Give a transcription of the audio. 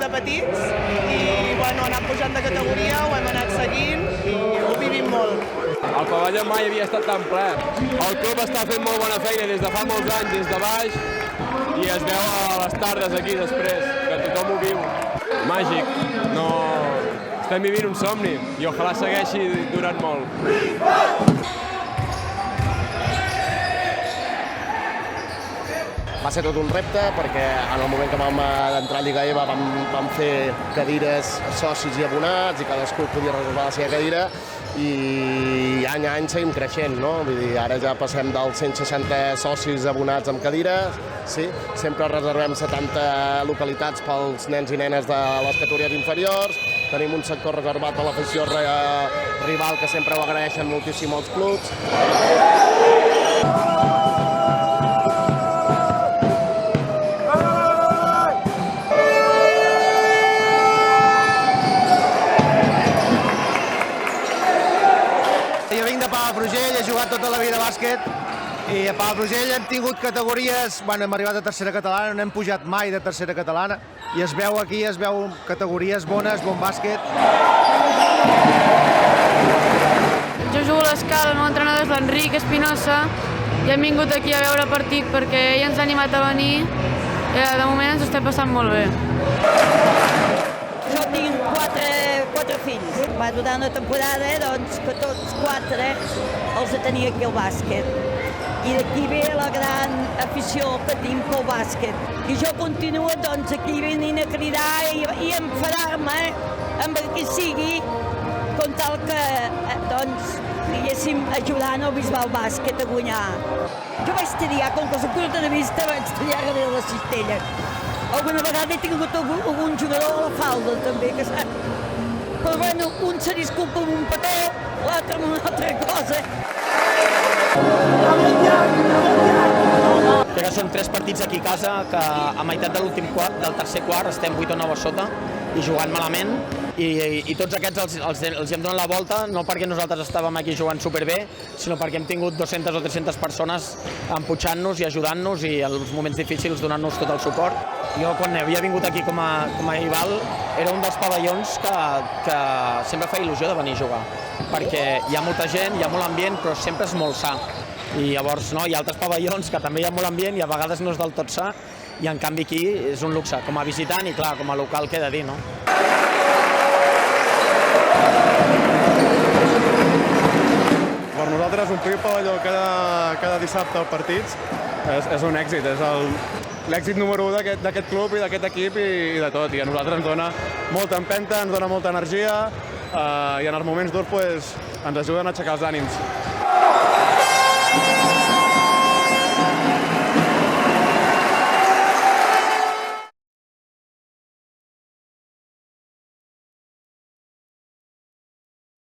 de petits i bueno, ha anat pujant de categoria, ho hem anat seguint i ho vivim molt. El pavelló mai havia estat tan ple. El club està fent molt bona feina des de fa molts anys, des de baix, i es veu a les tardes aquí després, que tothom ho viu. Màgic. No... Estem vivint un somni i ojalà segueixi durant molt. Va ser tot un repte perquè en el moment que vam entrar a Lliga EVA vam fer cadires socis i abonats i cadascú podia reservar la seva cadira i any a any seguim creixent, no? Vull dir, ara ja passem dels 160 socis abonats amb cadires, sí? Sempre reservem 70 localitats pels nens i nenes de les categories inferiors, tenim un sector reservat a l'afició rival que sempre ho agraeixen moltíssim als clubs. Jo vinc de Palafrugell, he jugat tota la vida a bàsquet i a Palafrugell hem tingut categories, bueno, hem arribat a tercera catalana, no hem pujat mai de tercera catalana i es veu aquí, es veu categories bones, bon bàsquet. Jo jugo a l'Escala, el meu entrenador és l'Enric Espinosa i hem vingut aquí a veure el partit perquè ell ens ha animat a venir i de moment ens ho estem passant molt bé. Jo tinc quatre fills. Va durar una temporada doncs, que tots quatre els tenia aquí al bàsquet. I d'aquí ve la gran afició que tinc pel bàsquet. I jo continuo doncs, aquí venint a cridar i enfadar-me amb el que sigui, com tal que doncs, diguéssim, ajudant el Bisbal Bàsquet a guanyar. Jo vaig triar, com que soc curta de vista, vaig triar darrere la cistella. Alguna vegada he tingut algun jugador a la falda, també, que sap. Però bueno, un se disculpa amb un petó, l'altre amb una altra cosa. Que són 3 partits aquí a casa, que a meitat de l'últim quart, del tercer quart, estem 8 o 9 a sota i jugant malament. I tots aquests els hem donat la volta, no perquè nosaltres estàvem aquí jugant superbé, sinó perquè hem tingut 200 o 300 persones empujant-nos i ajudant-nos i en els moments difícils donant-nos tot el suport. Jo, quan havia vingut aquí com a rival, era un dels pavellons que sempre fa il·lusió de venir a jugar, perquè hi ha molta gent, hi ha molt ambient, però sempre és molt sa. I llavors no, hi ha altres pavellons que també hi ha molt ambient i a vegades no és del tot sa, i en canvi aquí és un luxe, com a visitant i clar, com a local queda dir, no? Per nosaltres omplir el pavelló cada dissabte als partits és un èxit, és l'èxit número 1 d'aquest club i d'aquest equip i de tot. I a nosaltres ens dona molta empenta, ens dona molta energia i en els moments durs ens ajuden a aixecar els ànims.